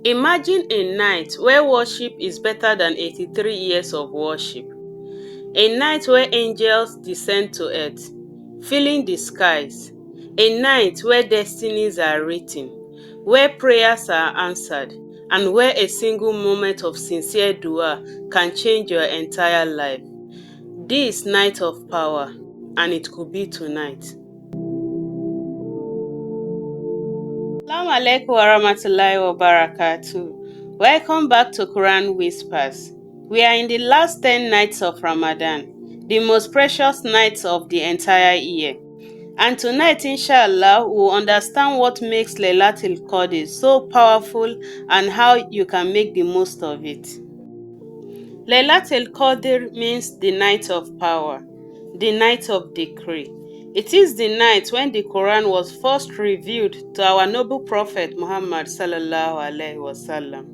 Imagine a night where worship is better than 83 years of worship. A night where angels descend to earth, filling the skies. A night where destinies are written, where prayers are answered, and where a single moment of sincere dua can change your entire life. This night of power, and it could be tonight. Assalamu alaikum warahmatullahi wabarakatuh. Welcome back to Quran Whispers. We are in the last 10 nights of Ramadan, the most precious nights of the entire year. And tonight, inshallah, we'll understand what makes Laylatul Qadr so powerful and how you can make the most of it. Laylatul Qadr means the night of power, the night of decree. It is the night when the Quran was first revealed to our noble Prophet Muhammad sallallahu alaihi wasallam.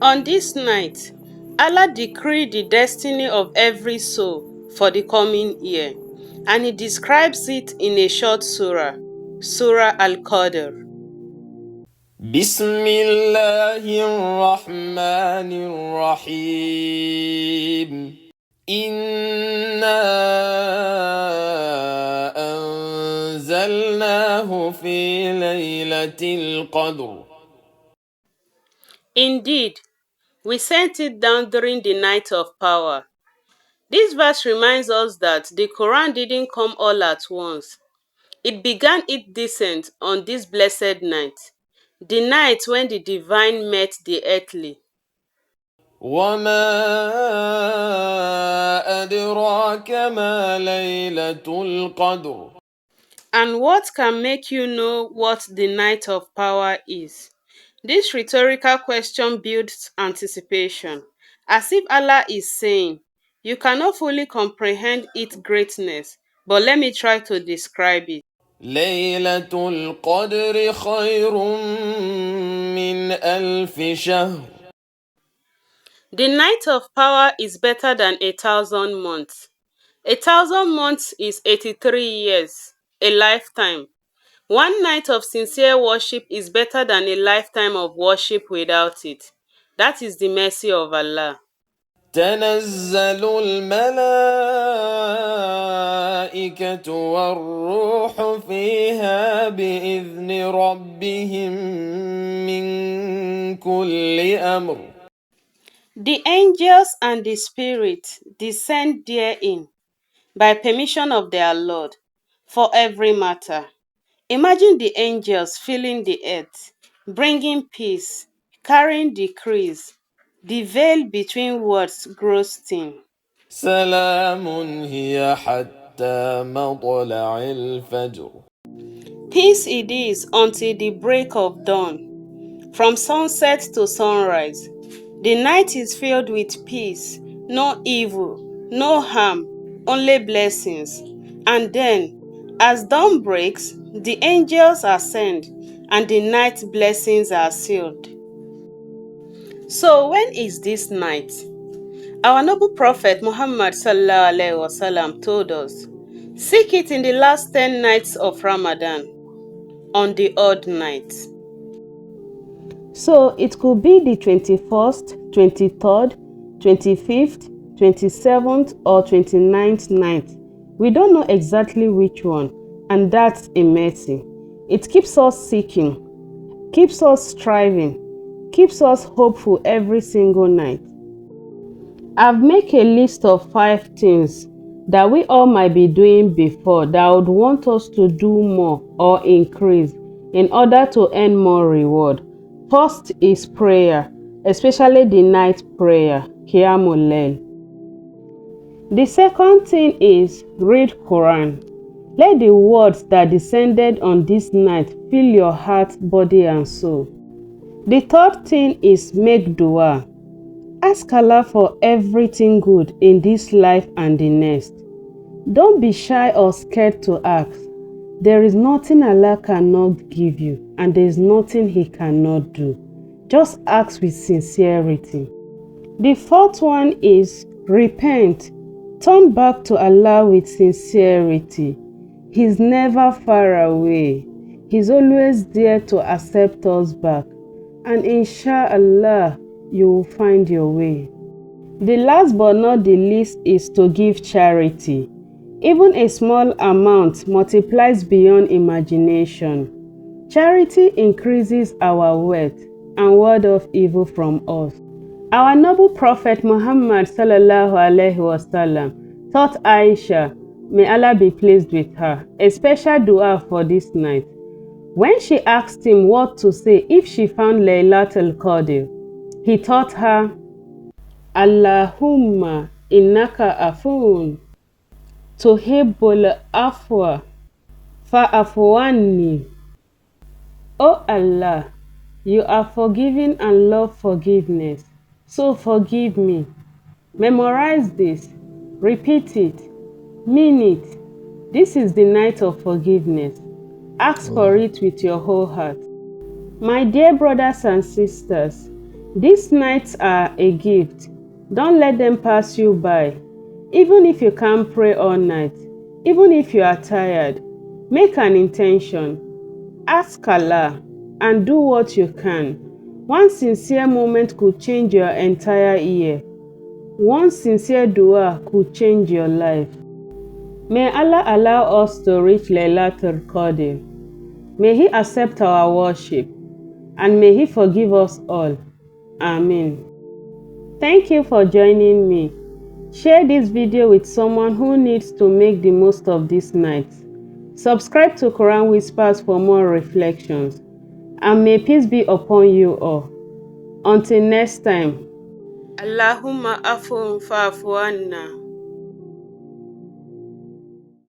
On this night, Allah decreed the destiny of every soul for the coming year, and He describes it in a short surah, Surah Al-Qadr. بسم الله الرحمن الرحيم إنا أنزلناه في ليلة القدر. Indeed, we sent it down during the night of power. This verse reminds us that the Quran didn't come all at once. It began its descent on this blessed night, the night when the divine met the earthly. وما أدراك ما ليلة القدر. And what can make you know what the night of power is? This rhetorical question builds anticipation, as if Allah is saying, you cannot fully comprehend its greatness, but let me try to describe it. ليلة القدر خير من ألف شهر. The night of power is better than 1,000 months. 1,000 months is 83 years, a lifetime. One night of sincere worship is better than a lifetime of worship without it. That is the mercy of Allah. تنزل الملائكة والروح فيها بإذن ربهم من كل أمر. The angels and the Spirit descend therein by permission of their Lord for every matter. Imagine the angels filling the earth, bringing peace, carrying decrees. The veil between words grows thin. سلام هي حتى مطلع الفجر. Peace it is until the break of dawn. From sunset to sunrise, the night is filled with peace, no evil, no harm, only blessings. And then, as dawn breaks, the angels ascend, and the night blessings are sealed. So when is this night? Our noble Prophet Muhammad sallallahu alaihi wasallam told us, seek it in the last 10 nights of Ramadan, on the odd night. So it could be the 21st, 23rd, 25th, 27th, or 29th night. We don't know exactly which one, and that's a mercy. It keeps us seeking, keeps us striving, keeps us hopeful every single night. I've made a list of 5 things that we all might be doing before that I would want us to do more or increase in order to earn more reward. First is prayer, especially the night prayer, Qiyamul Layl. The second thing is read Quran. Let the words that descended on this night fill your heart, body and soul. The third thing is make dua. Ask Allah for everything good in this life and the next. Don't be shy or scared to ask. There is nothing Allah cannot give you, and there is nothing He cannot do. Just ask with sincerity. The fourth one is repent. Turn back to Allah with sincerity. He's never far away. He's always there to accept us back. and inshallah, you will find your way. The last but not the least is to give charity. Even a small amount multiplies beyond imagination. Charity increases our wealth and ward off evil from us. Our noble Prophet Muhammad sallallahu alaihi wasallam taught Aisha, may Allah be pleased with her, a special dua for this night. When she asked him what to say if she found Laylatul Qadr, he taught her, Allahumma innaka afun tuhibbul afwa fa'afu anni. Oh Allah, you are forgiving and love forgiveness, so forgive me. Memorize this, repeat it, mean it. This is the night of forgiveness. Ask for it with your whole heart. My dear brothers and sisters, these nights are a gift. Don't let them pass you by. Even if you can't pray all night, even if you are tired, make an intention. Ask Allah and do what you can. One sincere moment could change your entire year. One sincere dua could change your life. May Allah allow us to reach Laylatul Qadr. May He accept our worship and may He forgive us all. Amen. Thank you for joining me. Share this video with someone who needs to make the most of this night. Subscribe to Quran Whispers for more reflections. And may peace be upon you all. Until next time. Allahumma afu fa'fu anna.